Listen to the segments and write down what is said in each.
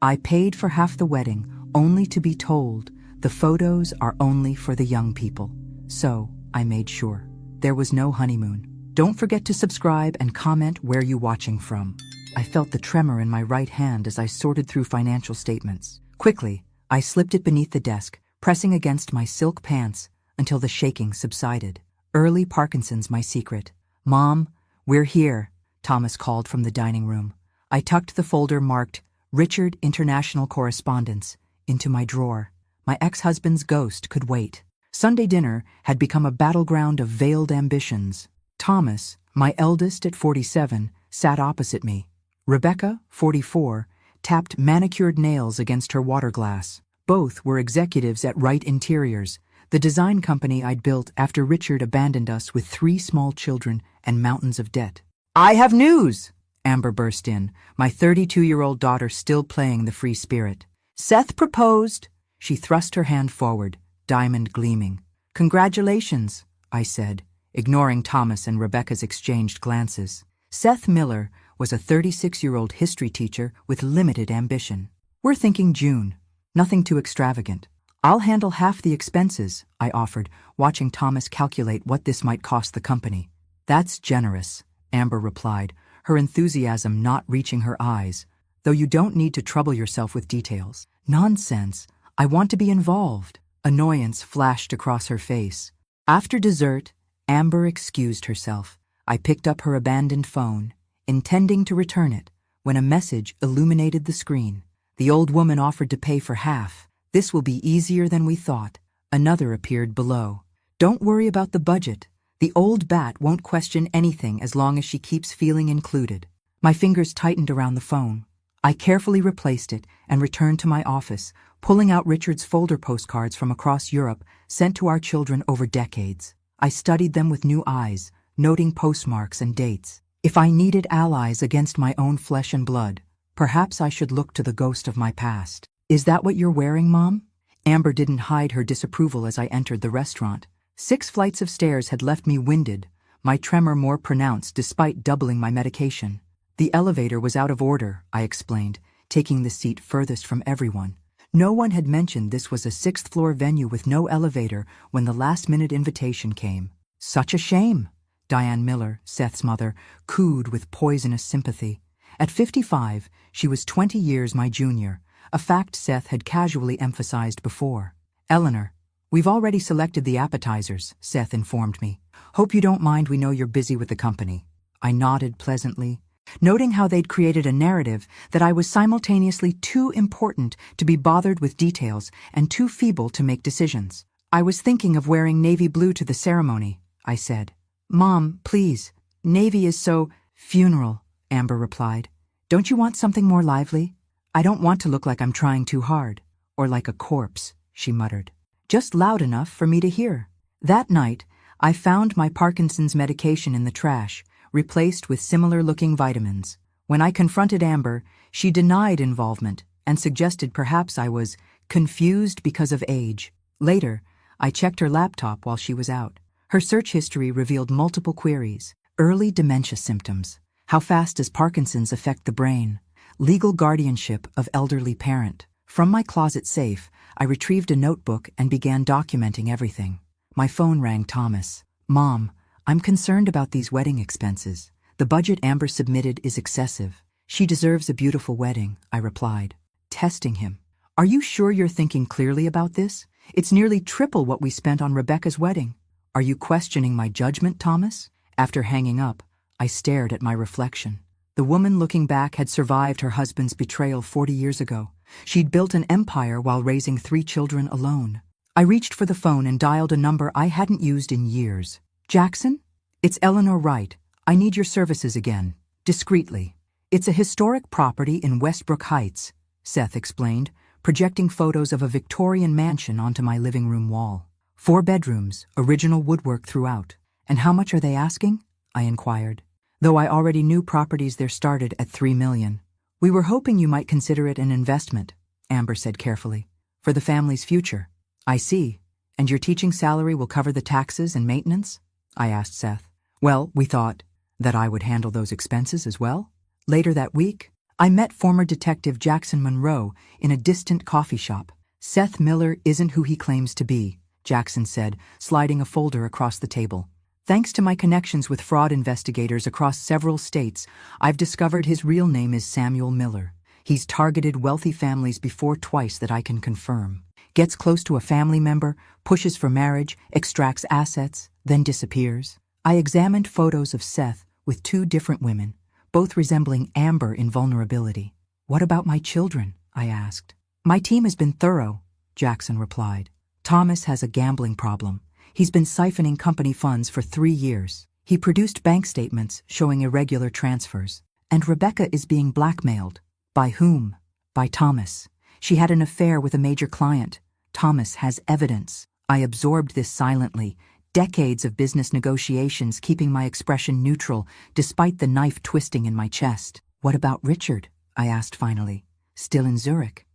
I paid for half the wedding, only to be told the photos are only for the young people. So, I made sure. There was no honeymoon. Don't forget to subscribe and comment where you watching from. I felt the tremor in my right hand as I sorted through financial statements. Quickly, I slipped it beneath the desk, pressing against my silk pants until the shaking subsided. Early Parkinson's my secret. "Mom, we're here," Thomas called from the dining room. I tucked the folder marked Richard International Correspondence into my drawer. My ex-husband's ghost could wait. Sunday dinner had become a battleground of veiled ambitions. Thomas, my eldest at 47, sat opposite me. Rebecca, 44, tapped manicured nails against her water glass. Both were executives at Wright Interiors, the design company I'd built after Richard abandoned us with 3 small children and mountains of debt. "I have news!" Amber burst in, my 32-year-old daughter still playing the free spirit. "Seth proposed." She thrust her hand forward, diamond gleaming. "Congratulations," I said, ignoring Thomas and Rebecca's exchanged glances. Seth Miller was a 36-year-old history teacher with limited ambition. "We're thinking June. Nothing too extravagant." "I'll handle half the expenses," I offered, watching Thomas calculate what this might cost the company. "That's generous," Amber replied, her enthusiasm not reaching her eyes. "Though you don't need to trouble yourself with details." "Nonsense. I want to be involved." Annoyance flashed across her face. After dessert, Amber excused herself. I picked up her abandoned phone, intending to return it, when a message illuminated the screen. The old woman offered to pay for half. "This will be easier than we thought." Another appeared below. "Don't worry about the budget. The old bat won't question anything as long as she keeps feeling included." My fingers tightened around the phone. I carefully replaced it and returned to my office, pulling out Richard's folder postcards from across Europe sent to our children over decades. I studied them with new eyes, noting postmarks and dates. If I needed allies against my own flesh and blood, perhaps I should look to the ghost of my past. "Is that what you're wearing, Mom?" Amber didn't hide her disapproval as I entered the restaurant. 6 flights of stairs had left me winded, my tremor more pronounced despite doubling my medication. "The elevator was out of order," I explained, taking the seat furthest from everyone. No one had mentioned this was a 6th-floor venue with no elevator when the last-minute invitation came. "Such a shame," Diane Miller, Seth's mother, cooed with poisonous sympathy. At 55, she was 20 years my junior, a fact Seth had casually emphasized before. "Eleanor, we've already selected the appetizers," Seth informed me. "Hope you don't mind, we know you're busy with the company." I nodded pleasantly, noting how they'd created a narrative that I was simultaneously too important to be bothered with details and too feeble to make decisions. "I was thinking of wearing navy blue to the ceremony," I said. "Mom, please. Navy is so—" "Funeral," Amber replied. "Don't you want something more lively?" "I don't want to look like I'm trying too hard. Or like a corpse," she muttered. "Just loud enough for me to hear." That night, I found my Parkinson's medication in the trash, replaced with similar-looking vitamins. When I confronted Amber, she denied involvement and suggested perhaps I was confused because of age. Later, I checked her laptop while she was out. Her search history revealed multiple queries. Early dementia symptoms. How fast does Parkinson's affect the brain? Legal guardianship of elderly parent. From my closet safe, I retrieved a notebook and began documenting everything. My phone rang Thomas. "Mom, I'm concerned about these wedding expenses. The budget Amber submitted is excessive." "She deserves a beautiful wedding," I replied, testing him. "Are you sure you're thinking clearly about this? It's nearly triple what we spent on Rebecca's wedding." "Are you questioning my judgment, Thomas?" After hanging up, I stared at my reflection. The woman looking back had survived her husband's betrayal 40 years ago. She'd built an empire while raising 3 children alone. I reached for the phone and dialed a number I hadn't used in years. "Jackson? It's Eleanor Wright. I need your services again." Discreetly. "It's a historic property in Westbrook Heights," Seth explained, projecting photos of a Victorian mansion onto my living room wall. 4 bedrooms, original woodwork throughout. "And how much are they asking?" I inquired. Though I already knew properties there started at $3 million. "We were hoping you might consider it an investment," Amber said carefully, "for the family's future." "I see. And your teaching salary will cover the taxes and maintenance?" I asked Seth. "Well, we thought that I would handle those expenses as well." Later that week, I met former Detective Jackson Monroe in a distant coffee shop. Seth Miller isn't who he claims to be, Jackson said, sliding a folder across the table. Thanks to my connections with fraud investigators across several states, I've discovered his real name is Samuel Miller. He's targeted wealthy families before twice that I can confirm. Gets close to a family member, pushes for marriage, extracts assets, then disappears. I examined photos of Seth with 2 different women, both resembling Amber in vulnerability. What about my children? I asked. My team has been thorough, Jackson replied. Thomas has a gambling problem. He's been siphoning company funds for 3 years. He produced bank statements showing irregular transfers. And Rebecca is being blackmailed. By whom? By Thomas. She had an affair with a major client. Thomas has evidence. I absorbed this silently, decades of business negotiations keeping my expression neutral despite the knife twisting in my chest. What about Richard? I asked finally. Still in Zurich.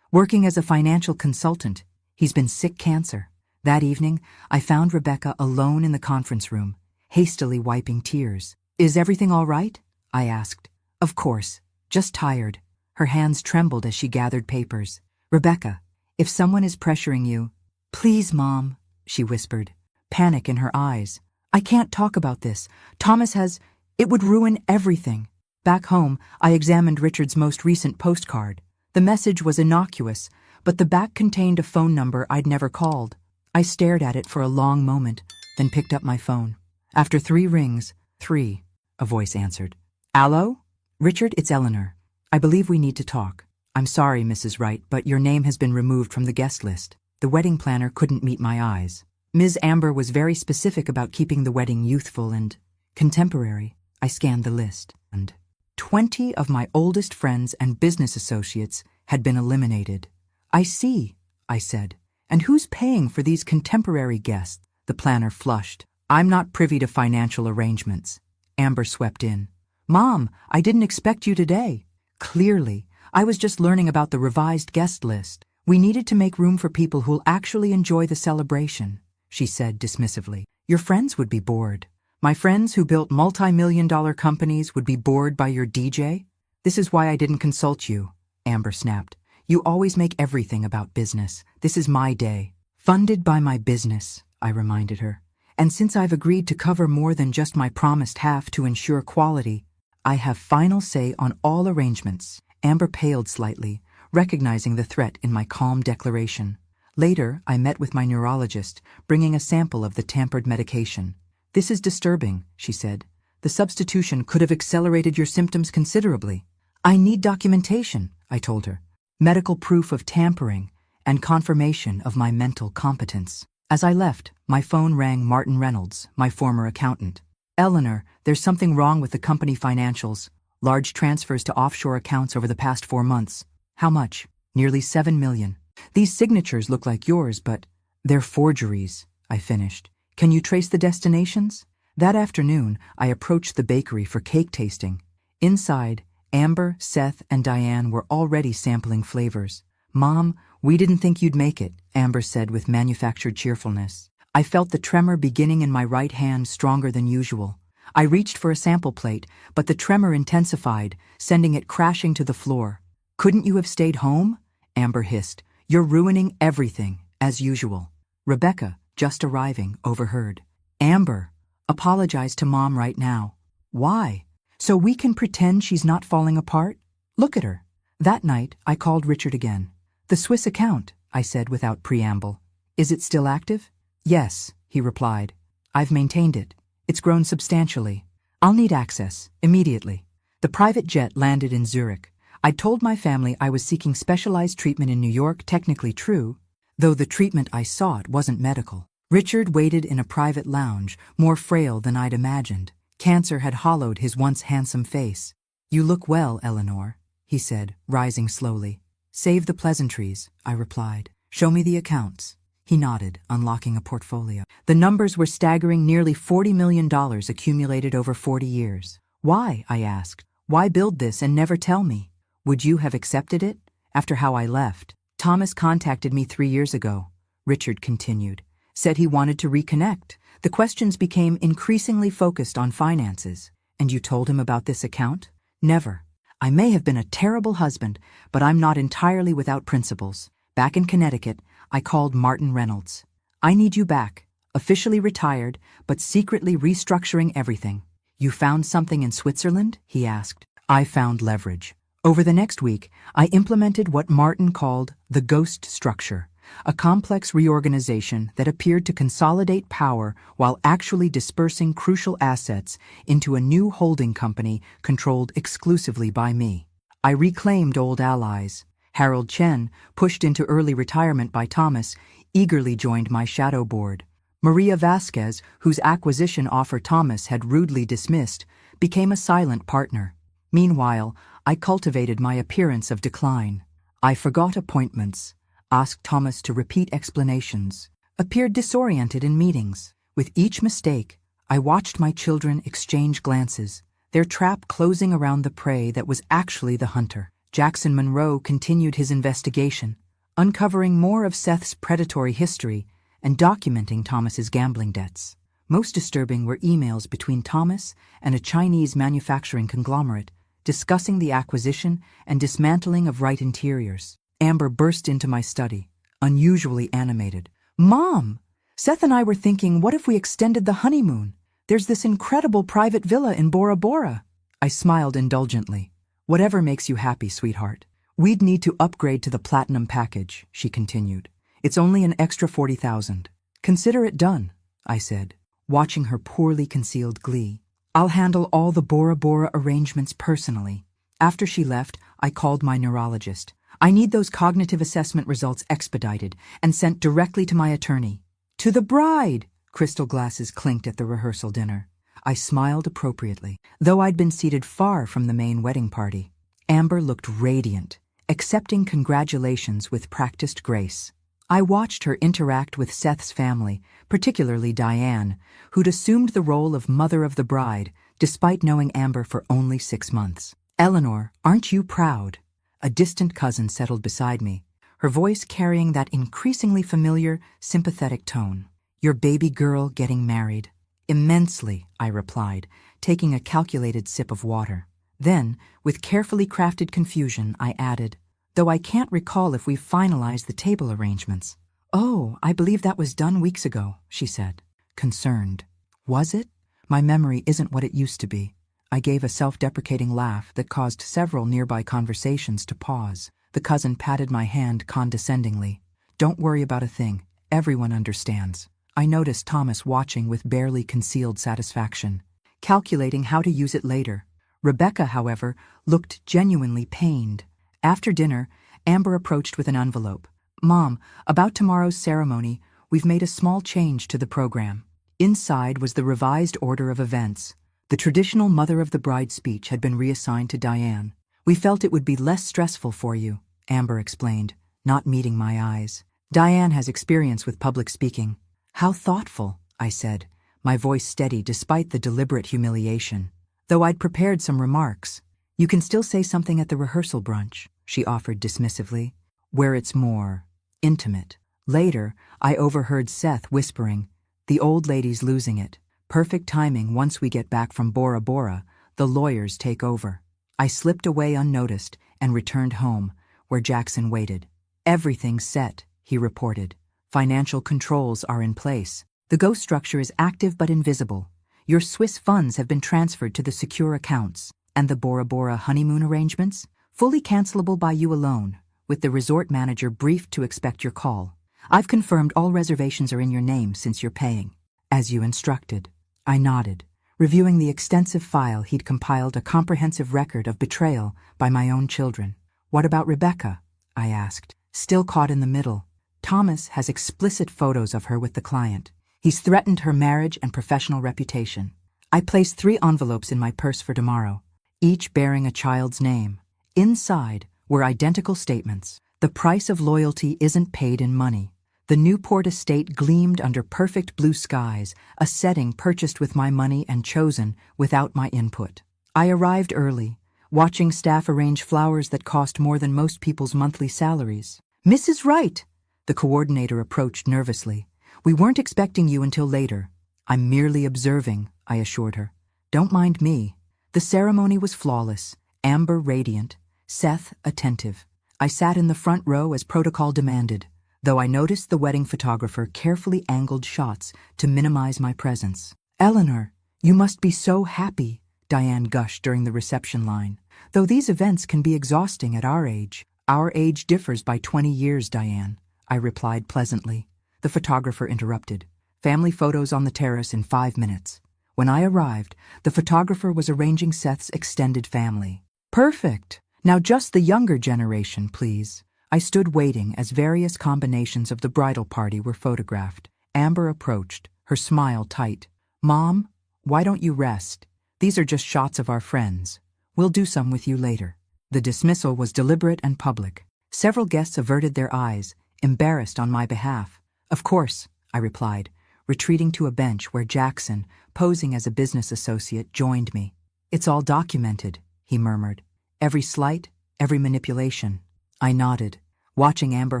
Working as a financial consultant. He's been sick cancer. That evening, I found Rebecca alone in the conference room, hastily wiping tears. Is everything all right? I asked. Of course, just tired. Her hands trembled as she gathered papers. Rebecca, if someone is pressuring you, please, Mom, she whispered, panic in her eyes. I can't talk about this. Thomas has... It would ruin everything. Back home, I examined Richard's most recent postcard. The message was innocuous, but the back contained a phone number I'd never called. I stared at it for a long moment, then picked up my phone. After 3 rings, 3, a voice answered. Allo? Richard, it's Eleanor. I believe we need to talk. I'm sorry, Mrs. Wright, but your name has been removed from the guest list. The wedding planner couldn't meet my eyes. Ms. Amber was very specific about keeping the wedding youthful and contemporary. I scanned the list, and 20 of my oldest friends and business associates had been eliminated. I see, I said. And who's paying for these contemporary guests? The planner flushed. I'm not privy to financial arrangements. Amber swept in. Mom, I didn't expect you today. Clearly, I was just learning about the revised guest list. We needed to make room for people who'll actually enjoy the celebration, she said dismissively. Your friends would be bored. My friends who built multi-million-dollar companies would be bored by your DJ? This is why I didn't consult you, Amber snapped. You always make everything about business. This is my day. Funded by my business, I reminded her. And since I've agreed to cover more than just my promised half to ensure quality, I have final say on all arrangements. Amber paled slightly, recognizing the threat in my calm declaration. Later, I met with my neurologist, bringing a sample of the tampered medication. This is disturbing, she said. The substitution could have accelerated your symptoms considerably. I need documentation, I told her. Medical proof of tampering, and confirmation of my mental competence. As I left, my phone rang Martin Reynolds, my former accountant. Eleanor, there's something wrong with the company financials. Large transfers to offshore accounts over the past 4 months. How much? Nearly $7 million. These signatures look like yours, but they're forgeries, I finished. Can you trace the destinations? That afternoon, I approached the bakery for cake tasting. Inside, Amber, Seth, and Diane were already sampling flavors. Mom, we didn't think you'd make it, Amber said with manufactured cheerfulness. I felt the tremor beginning in my right hand stronger than usual. I reached for a sample plate, but the tremor intensified, sending it crashing to the floor. Couldn't you have stayed home? Amber hissed. You're ruining everything, as usual. Rebecca, just arriving, overheard. Amber, apologize to Mom right now. Why? So we can pretend she's not falling apart? Look at her. That night, I called Richard again. The Swiss account, I said without preamble. Is it still active? Yes, he replied. I've maintained it. It's grown substantially. I'll need access, immediately. The private jet landed in Zurich. I'd told my family I was seeking specialized treatment in New York, technically true, though the treatment I sought wasn't medical. Richard waited in a private lounge, more frail than I'd imagined. Cancer had hollowed his once handsome face. You look well, Eleanor, he said, rising slowly. Save the pleasantries, I replied. Show me the accounts. He nodded, unlocking a portfolio. The numbers were staggering, nearly $40 million accumulated over 40 years. Why, I asked. Why build this and never tell me? Would you have accepted it? After how I left. Thomas contacted me 3 years ago, Richard continued. Said he wanted to reconnect. The questions became increasingly focused on finances. And you told him about this account? Never. I may have been a terrible husband, but I'm not entirely without principles. Back in Connecticut, I called Martin Reynolds. I need you back, officially retired, but secretly restructuring everything. You found something in Switzerland? He asked. I found leverage. Over the next week, I implemented what Martin called the ghost structure, a complex reorganization that appeared to consolidate power while actually dispersing crucial assets into a new holding company controlled exclusively by me. I reclaimed old allies. Harold Chen, pushed into early retirement by Thomas, eagerly joined my shadow board. Maria Vasquez, whose acquisition offer Thomas had rudely dismissed, became a silent partner. Meanwhile, I cultivated my appearance of decline. I forgot appointments, asked Thomas to repeat explanations, appeared disoriented in meetings. With each mistake, I watched my children exchange glances, their trap closing around the prey that was actually the hunter. Jackson Monroe continued his investigation, uncovering more of Seth's predatory history and documenting Thomas's gambling debts. Most disturbing were emails between Thomas and a Chinese manufacturing conglomerate discussing the acquisition and dismantling of Wright Interiors. Amber burst into my study, unusually animated. Mom! Seth and I were thinking, what if we extended the honeymoon? There's this incredible private villa in Bora Bora. I smiled indulgently. Whatever makes you happy, sweetheart. We'd need to upgrade to the platinum package, she continued. It's only an extra $40,000. Consider it done, I said, watching her poorly concealed glee. I'll handle all the Bora Bora arrangements personally. After she left, I called my neurologist. I need those cognitive assessment results expedited and sent directly to my attorney. To the bride! Crystal glasses clinked at the rehearsal dinner. I smiled appropriately, though I'd been seated far from the main wedding party. Amber looked radiant, accepting congratulations with practiced grace. I watched her interact with Seth's family, particularly Diane, who'd assumed the role of mother of the bride, despite knowing Amber for only 6 months. Eleanor, aren't you proud? A distant cousin settled beside me, her voice carrying that increasingly familiar, sympathetic tone. Your baby girl getting married. Immensely, I replied, taking a calculated sip of water. Then, with carefully crafted confusion, I added, though I can't recall if we've finalized the table arrangements. Oh, I believe that was done weeks ago, she said, concerned. Was it? My memory isn't what it used to be. I gave a self-deprecating laugh that caused several nearby conversations to pause. The cousin patted my hand condescendingly. Don't worry about a thing. Everyone understands. I noticed Thomas watching with barely concealed satisfaction, calculating how to use it later. Rebecca, however, looked genuinely pained. After dinner, Amber approached with an envelope. Mom, about tomorrow's ceremony, we've made a small change to the program. Inside was the revised order of events. The traditional mother of the bride speech had been reassigned to Diane. We felt it would be less stressful for you, Amber explained, not meeting my eyes. Diane has experience with public speaking. How thoughtful, I said, my voice steady despite the deliberate humiliation. Though I'd prepared some remarks. You can still say something at the rehearsal brunch, she offered dismissively, where it's more intimate. Later, I overheard Seth whispering, the old lady's losing it. Perfect timing. Once we get back from Bora Bora, the lawyers take over. I slipped away unnoticed and returned home, where Jackson waited. Everything's set, he reported. Financial controls are in place. The ghost structure is active but invisible. Your Swiss funds have been transferred to the secure accounts. And the Bora Bora honeymoon arrangements? Fully cancelable by you alone, with the resort manager briefed to expect your call. I've confirmed all reservations are in your name since you're paying. As you instructed. I nodded, reviewing the extensive file. He'd compiled a comprehensive record of betrayal by my own children. What about Rebecca? I asked, still caught in the middle. Thomas has explicit photos of her with the client. He's threatened her marriage and professional reputation. I placed 3 envelopes in my purse for tomorrow, each bearing a child's name. Inside were identical statements. The price of loyalty isn't paid in money. The Newport estate gleamed under perfect blue skies, a setting purchased with my money and chosen without my input. I arrived early, watching staff arrange flowers that cost more than most people's monthly salaries. Mrs. Wright, the coordinator approached nervously. We weren't expecting you until later. I'm merely observing, I assured her. Don't mind me. The ceremony was flawless. Amber radiant, Seth attentive. I sat in the front row as protocol demanded, though I noticed the wedding photographer carefully angled shots to minimize my presence. Eleanor, you must be so happy, Diane gushed during the reception line. Though these events can be exhausting at our age. Our age differs by 20 years, Diane, I replied pleasantly. The photographer interrupted. Family photos on the terrace in 5 minutes. When I arrived, the photographer was arranging Seth's extended family. Perfect. Now just the younger generation, please. I stood waiting as various combinations of the bridal party were photographed. Amber approached, her smile tight. Mom, why don't you rest? These are just shots of our friends. We'll do some with you later. The dismissal was deliberate and public. Several guests averted their eyes, embarrassed on my behalf. Of course, I replied, retreating to a bench where Jackson, posing as a business associate, joined me. It's all documented, he murmured. Every slight, every manipulation. I nodded, watching Amber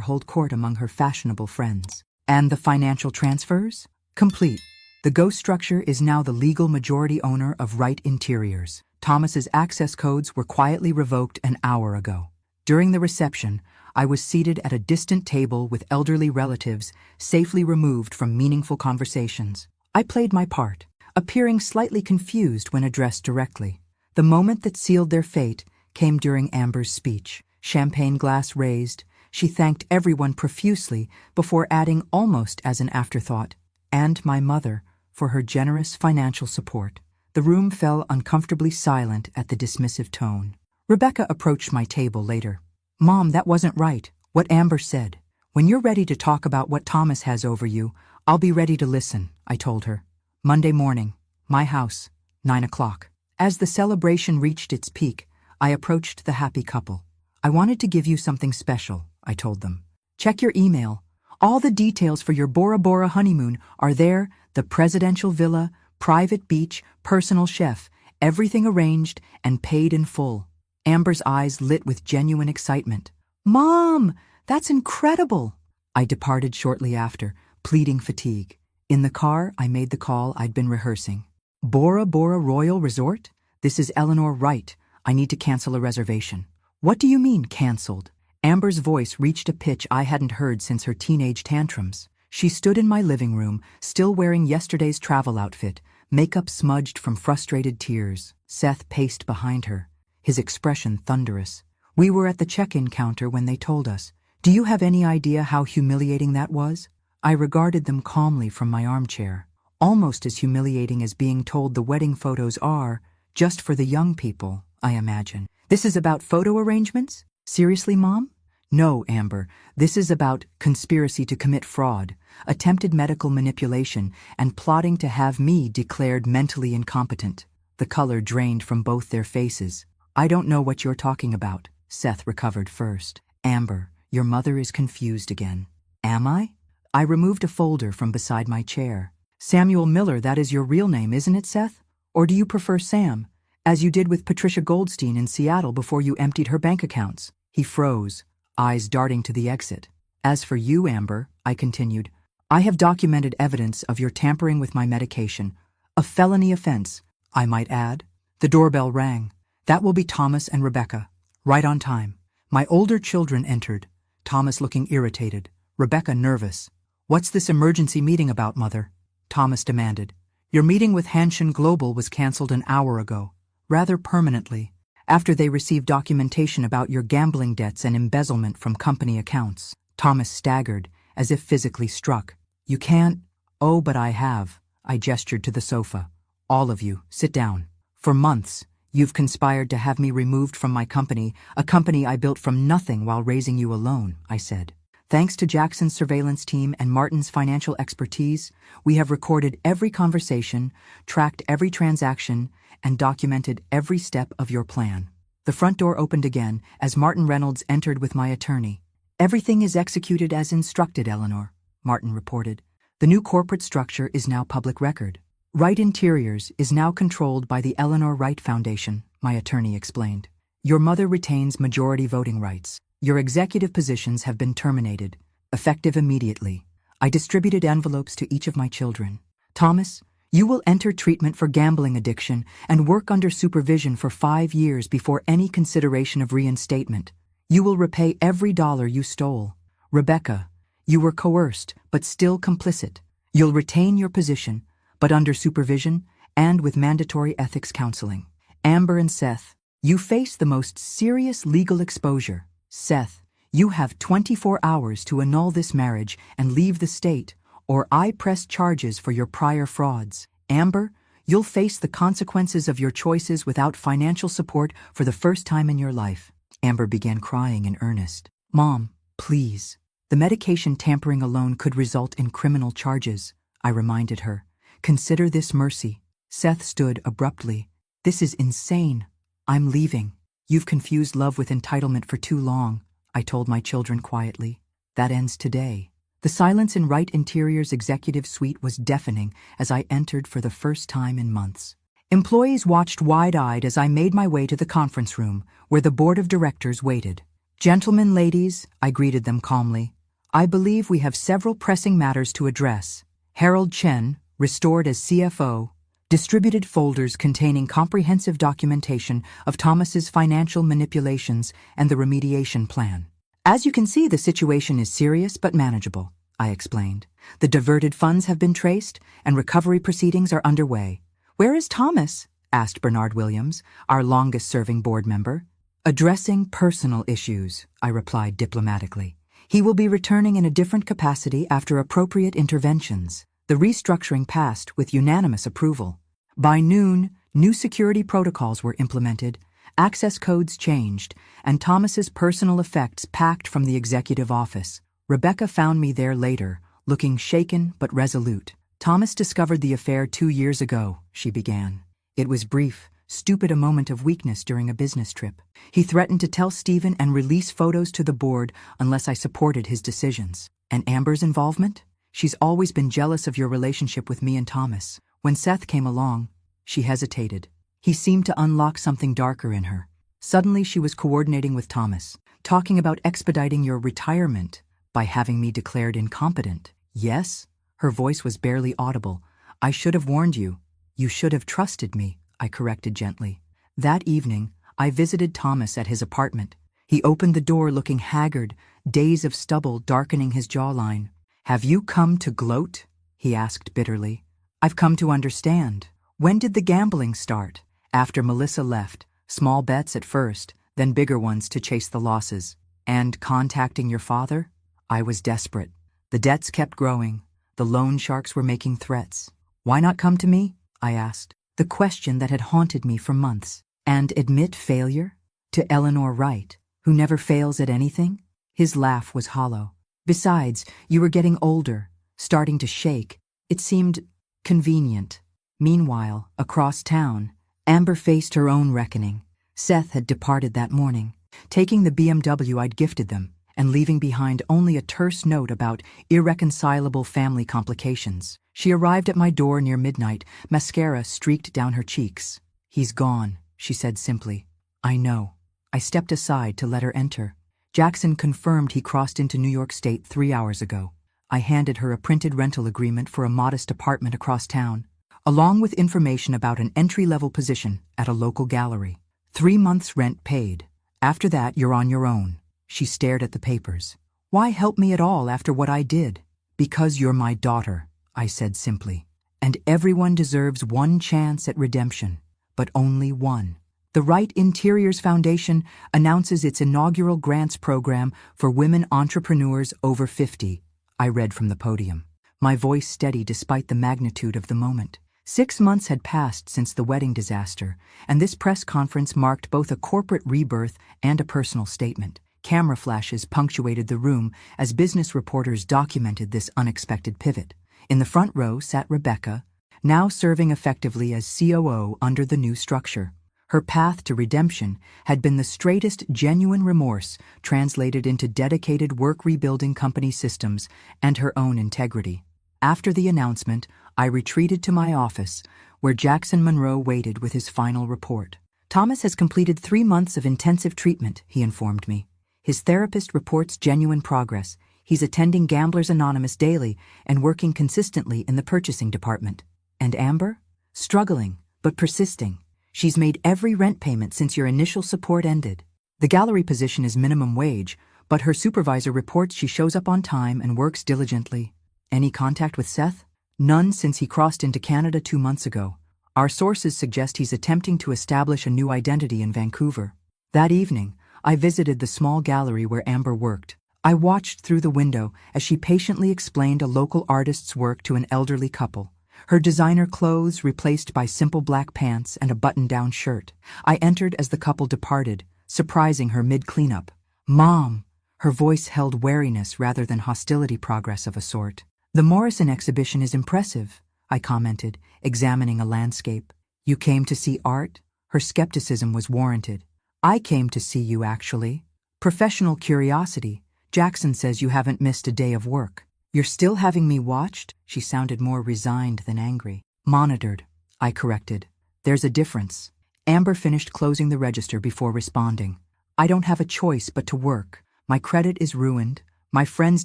hold court among her fashionable friends. And the financial transfers? Complete. The ghost structure is now the legal majority owner of Wright Interiors. Thomas's access codes were quietly revoked an hour ago. During the reception, I was seated at a distant table with elderly relatives, safely removed from meaningful conversations. I played my part, appearing slightly confused when addressed directly. The moment that sealed their fate came during Amber's speech. Champagne glass raised, she thanked everyone profusely before adding almost as an afterthought, and my mother, for her generous financial support. The room fell uncomfortably silent at the dismissive tone. Rebecca approached my table later. Mom, that wasn't right, what Amber said. When you're ready to talk about what Thomas has over you, I'll be ready to listen, I told her. Monday morning, my house, 9 o'clock. As the celebration reached its peak, I approached the happy couple. I wanted to give you something special, I told them. Check your email. All the details for your Bora Bora honeymoon are there, the presidential villa, private beach, personal chef, everything arranged and paid in full. Amber's eyes lit with genuine excitement. Mom, that's incredible! I departed shortly after, pleading fatigue. In the car, I made the call I'd been rehearsing. Bora Bora Royal Resort? This is Eleanor Wright. I need to cancel a reservation. What do you mean, canceled? Amber's voice reached a pitch I hadn't heard since her teenage tantrums. She stood in my living room, still wearing yesterday's travel outfit, makeup smudged from frustrated tears. Seth paced behind her, his expression thunderous. We were at the check-in counter when they told us. Do you have any idea how humiliating that was? I regarded them calmly from my armchair. Almost as humiliating as being told the wedding photos are, just for the young people, I imagine. This is about photo arrangements? Seriously, Mom? No, Amber. This is about conspiracy to commit fraud, attempted medical manipulation, and plotting to have me declared mentally incompetent. The color drained from both their faces. I don't know what you're talking about. Seth recovered first. Amber, your mother is confused again. Am I? I removed a folder from beside my chair. Samuel Miller, that is your real name, isn't it, Seth? Or do you prefer Sam, as you did with Patricia Goldstein in Seattle before you emptied her bank accounts? He froze, eyes darting to the exit. As for you, Amber, I continued, I have documented evidence of your tampering with my medication. A felony offense, I might add. The doorbell rang. That will be Thomas and Rebecca. Right on time. My older children entered, Thomas looking irritated, Rebecca nervous. What's this emergency meeting about, Mother? Thomas demanded. Your meeting with Hanshin Global was canceled an hour ago, rather permanently, after they received documentation about your gambling debts and embezzlement from company accounts. Thomas staggered, as if physically struck. You can't. Oh, but I have. I gestured to the sofa. All of you, sit down. For months, you've conspired to have me removed from my company, a company I built from nothing while raising you alone, I said. Thanks to Jackson's surveillance team and Martin's financial expertise, we have recorded every conversation, tracked every transaction, and documented every step of your plan. The front door opened again as Martin Reynolds entered with my attorney. Everything is executed as instructed, Eleanor, Martin reported. The new corporate structure is now public record. Wright Interiors is now controlled by the Eleanor Wright Foundation, my attorney explained. Your mother retains majority voting rights. Your executive positions have been terminated, effective immediately. I distributed envelopes to each of my children. Thomas, You will enter treatment for gambling addiction and work under supervision for 5 years before any consideration of reinstatement. You will repay every dollar you stole. Rebecca, you were coerced, but still complicit. You'll retain your position, but under supervision and with mandatory ethics counseling. Amber and Seth, you face the most serious legal exposure. Seth, you have 24 hours to annul this marriage and leave the state, or I press charges for your prior frauds. Amber, you'll face the consequences of your choices without financial support for the first time in your life. Amber began crying in earnest. Mom, please. The medication tampering alone could result in criminal charges, I reminded her. Consider this mercy. Seth stood abruptly. This is insane. I'm leaving. You've confused love with entitlement for too long, I told my children quietly. That ends today. The silence in Right Interior's executive suite was deafening as I entered for the first time in months. Employees watched wide-eyed as I made my way to the conference room, where the board of directors waited. Gentlemen, ladies, I greeted them calmly. I believe we have several pressing matters to address. Harold Chen, restored as CFO, distributed folders containing comprehensive documentation of Thomas's financial manipulations and the remediation plan. As you can see, the situation is serious but manageable, I explained. The diverted funds have been traced, and recovery proceedings are underway. Where is Thomas? Asked Bernard Williams, our longest-serving board member. Addressing personal issues, I replied diplomatically. He will be returning in a different capacity after appropriate interventions. The restructuring passed with unanimous approval. By noon, new security protocols were implemented, access codes changed, and Thomas's personal effects packed from the executive office. Rebecca found me there later, looking shaken but resolute. Thomas discovered the affair 2 years ago, she began. It was brief, stupid, a moment of weakness during a business trip. He threatened to tell Stephen and release photos to the board unless I supported his decisions. And Amber's involvement? She's always been jealous of your relationship with me and Thomas. When Seth came along, she hesitated. He seemed to unlock something darker in her. Suddenly she was coordinating with Thomas, talking about expediting your retirement by having me declared incompetent. Yes? Her voice was barely audible. I should have warned you. You should have trusted me, I corrected gently. That evening, I visited Thomas at his apartment. He opened the door looking haggard, days of stubble darkening his jawline. Have you come to gloat? He asked bitterly. I've come to understand. When did the gambling start? After Melissa left, small bets at first, then bigger ones to chase the losses. And contacting your father? I was desperate. The debts kept growing. The loan sharks were making threats. Why not come to me? I asked, the question that had haunted me for months. And admit failure? To Eleanor Wright, who never fails at anything? His laugh was hollow. Besides, you were getting older, starting to shake. It seemed convenient. Meanwhile, across town, Amber faced her own reckoning. Seth had departed that morning, taking the BMW I'd gifted them, and leaving behind only a terse note about irreconcilable family complications. She arrived at my door near midnight, mascara streaked down her cheeks. He's gone, she said simply. I know. I stepped aside to let her enter. Jackson confirmed he crossed into New York State 3 hours ago. I handed her a printed rental agreement for a modest apartment across town, along with information about an entry-level position at a local gallery. 3 months' rent paid. After that, you're on your own. She stared at the papers. Why help me at all after what I did? Because you're my daughter, I said simply. And everyone deserves one chance at redemption, but only one. The Right Interiors Foundation announces its inaugural grants program for women entrepreneurs over 50, I read from the podium, my voice steady despite the magnitude of the moment. 6 months had passed since the wedding disaster, and this press conference marked both a corporate rebirth and a personal statement. Camera flashes punctuated the room as business reporters documented this unexpected pivot. In the front row sat Rebecca, now serving effectively as COO under the new structure. Her path to redemption had been the straightest genuine remorse translated into dedicated work rebuilding company systems and her own integrity. After the announcement, I retreated to my office, where Jackson Monroe waited with his final report. Thomas has completed 3 months of intensive treatment, he informed me. His therapist reports genuine progress. He's attending Gamblers Anonymous daily and working consistently in the purchasing department. And Amber? Struggling, but persisting. She's made every rent payment since your initial support ended. The gallery position is minimum wage, but her supervisor reports she shows up on time and works diligently. Any contact with Seth? None since he crossed into Canada 2 months ago. Our sources suggest he's attempting to establish a new identity in Vancouver. That evening, I visited the small gallery where Amber worked. I watched through the window as she patiently explained a local artist's work to an elderly couple. Her designer clothes replaced by simple black pants and a button-down shirt. I entered as the couple departed, surprising her mid-cleanup. "Mom!" Her voice held wariness rather than hostility, progress of a sort. "The Morrison exhibition is impressive," I commented, examining a landscape. "You came to see art?" Her skepticism was warranted. "I came to see you, actually. Professional curiosity. Jackson says you haven't missed a day of work." "You're still having me watched?" She sounded more resigned than angry. "Monitored," I corrected. "There's a difference." Amber finished closing the register before responding. "I don't have a choice but to work. My credit is ruined, my friends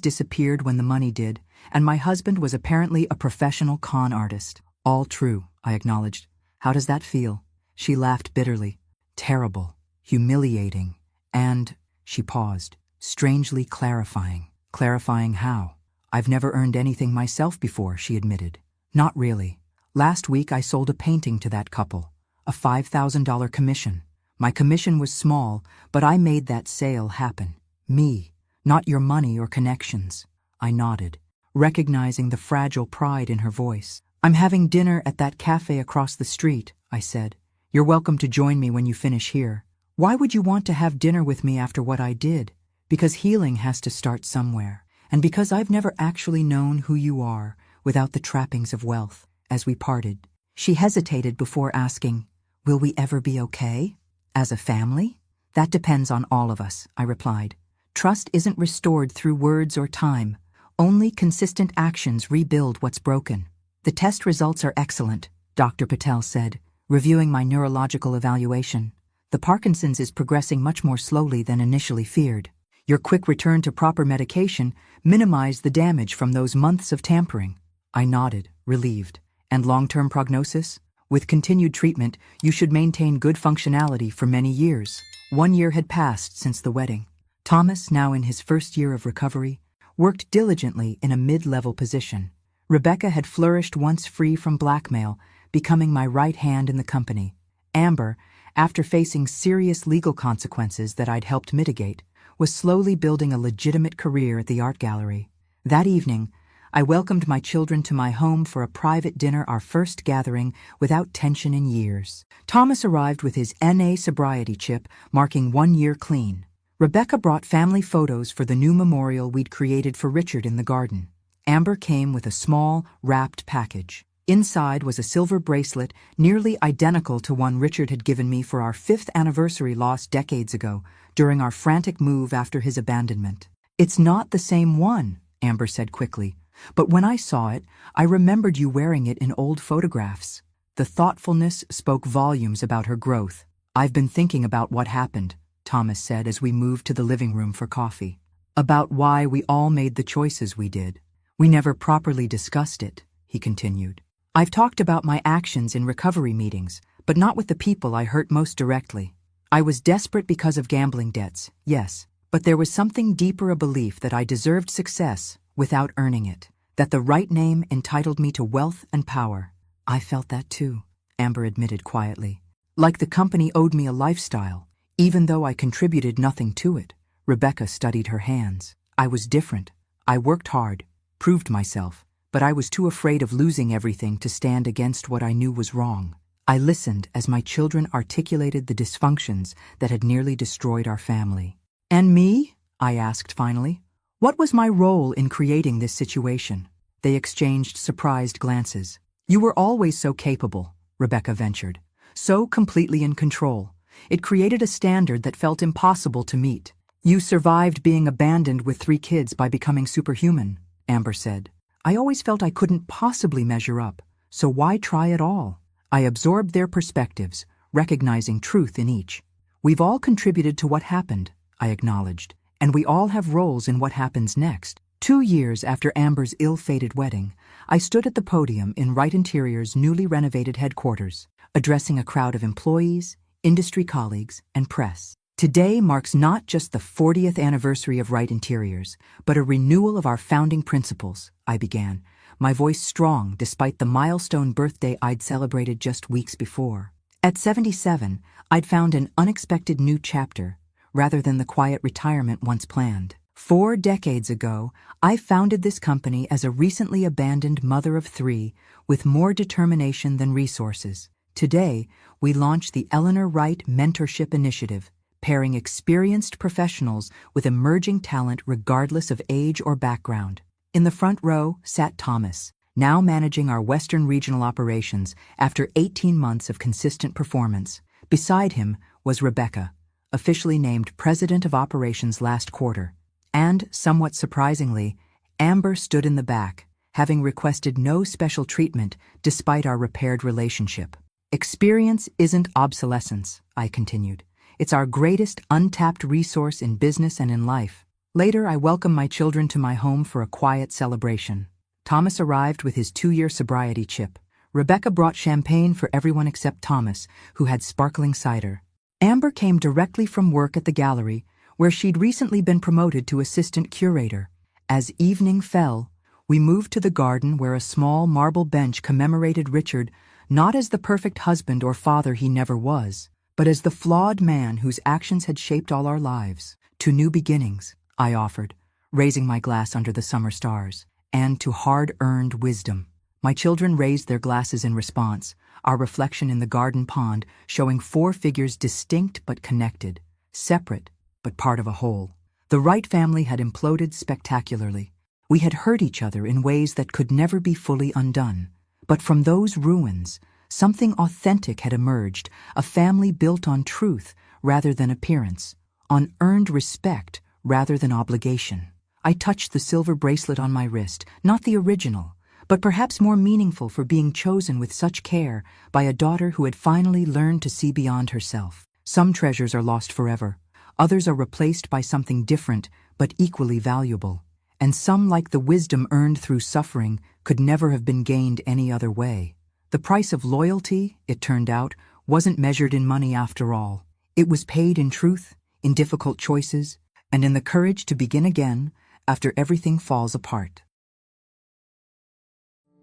disappeared when the money did, and my husband was apparently a professional con artist." "All true," I acknowledged. "How does that feel?" She laughed bitterly. "Terrible, humiliating, and—" She paused, strangely clarifying. "Clarifying how?" "I've never earned anything myself before," she admitted. "Not really. Last week I sold a painting to that couple, a $5,000 commission. My commission was small, but I made that sale happen. Me, not your money or connections." I nodded, recognizing the fragile pride in her voice. "I'm having dinner at that cafe across the street," I said. "You're welcome to join me when you finish here." "Why would you want to have dinner with me after what I did?" "Because healing has to start somewhere. And because I've never actually known who you are without the trappings of wealth." As we parted, she hesitated before asking, "Will we ever be okay? As a family?" "That depends on all of us," I replied. "Trust isn't restored through words or time. Only consistent actions rebuild what's broken." "The test results are excellent," Dr. Patel said, reviewing my neurological evaluation. "The Parkinson's is progressing much more slowly than initially feared. Your quick return to proper medication minimized the damage from those months of tampering." I nodded, relieved. "And long-term prognosis? With continued treatment, you should maintain good functionality for many years." 1 year had passed since the wedding. Thomas, now in his first year of recovery, worked diligently in a mid-level position. Rebecca had flourished once free from blackmail, becoming my right hand in the company. Amber, after facing serious legal consequences that I'd helped mitigate, was slowly building a legitimate career at the art gallery. That evening, I welcomed my children to my home for a private dinner, our first gathering without tension in years. Thomas arrived with his NA sobriety chip, marking 1 year clean. Rebecca brought family photos for the new memorial we'd created for Richard in the garden. Amber came with a small, wrapped package. Inside was a silver bracelet nearly identical to one Richard had given me for our 5th anniversary lost decades ago, during our frantic move after his abandonment. "It's not the same one," Amber said quickly, "but when I saw it, I remembered you wearing it in old photographs." The thoughtfulness spoke volumes about her growth. "I've been thinking about what happened," Thomas said as we moved to the living room for coffee. "About why we all made the choices we did. We never properly discussed it," he continued. "I've talked about my actions in recovery meetings, but not with the people I hurt most directly. I was desperate because of gambling debts, yes, but there was something deeper, a belief that I deserved success without earning it, that the right name entitled me to wealth and power." "I felt that too," Amber admitted quietly. "Like the company owed me a lifestyle, even though I contributed nothing to it." Rebecca studied her hands. "I was different. I worked hard, proved myself, but I was too afraid of losing everything to stand against what I knew was wrong." I listened as my children articulated the dysfunctions that had nearly destroyed our family. "And me?" I asked finally. "What was my role in creating this situation?" They exchanged surprised glances. "You were always so capable," Rebecca ventured. "So completely in control. It created a standard that felt impossible to meet." "You survived being abandoned with 3 kids by becoming superhuman," Amber said. "I always felt I couldn't possibly measure up, so why try at all?" I absorbed their perspectives, recognizing truth in each. "We've all contributed to what happened," I acknowledged, "and we all have roles in what happens next." 2 years after Amber's ill-fated wedding, I stood at the podium in Wright Interior's newly renovated headquarters, addressing a crowd of employees, industry colleagues, and press. Today marks not just the 40th anniversary of Wright Interiors, but a renewal of our founding principles, I began, my voice strong despite the milestone birthday I'd celebrated just weeks before. At 77, I'd found an unexpected new chapter, rather than the quiet retirement once planned. 4 decades ago, I founded this company as a recently abandoned mother of 3 with more determination than resources. Today, we launch the Eleanor Wright Mentorship Initiative, pairing experienced professionals with emerging talent regardless of age or background. In the front row sat Thomas, now managing our Western regional operations after 18 months of consistent performance. Beside him was Rebecca, officially named President of Operations last quarter. And, somewhat surprisingly, Amber stood in the back, having requested no special treatment despite our repaired relationship. Experience isn't obsolescence, I continued. It's our greatest untapped resource in business and in life. Later, I welcomed my children to my home for a quiet celebration. Thomas arrived with his 2-year sobriety chip. Rebecca brought champagne for everyone except Thomas, who had sparkling cider. Amber came directly from work at the gallery, where she'd recently been promoted to assistant curator. As evening fell, we moved to the garden where a small marble bench commemorated Richard not as the perfect husband or father he never was, but as the flawed man whose actions had shaped all our lives. To new beginnings, I offered, raising my glass under the summer stars, and to hard-earned wisdom. My children raised their glasses in response, our reflection in the garden pond showing 4 figures distinct but connected, separate but part of a whole. The Wright family had imploded spectacularly. We had hurt each other in ways that could never be fully undone. But from those ruins, something authentic had emerged, a family built on truth rather than appearance, on earned respect rather than obligation. I touched the silver bracelet on my wrist, not the original, but perhaps more meaningful for being chosen with such care by a daughter who had finally learned to see beyond herself. Some treasures are lost forever. Others are replaced by something different but equally valuable. And some, like the wisdom earned through suffering, could never have been gained any other way. The price of loyalty, it turned out, wasn't measured in money after all. It was paid in truth, in difficult choices, and in the courage to begin again after everything falls apart.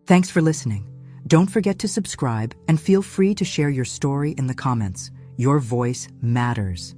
Thanks for listening. Don't forget to subscribe and feel free to share your story in the comments. Your voice matters.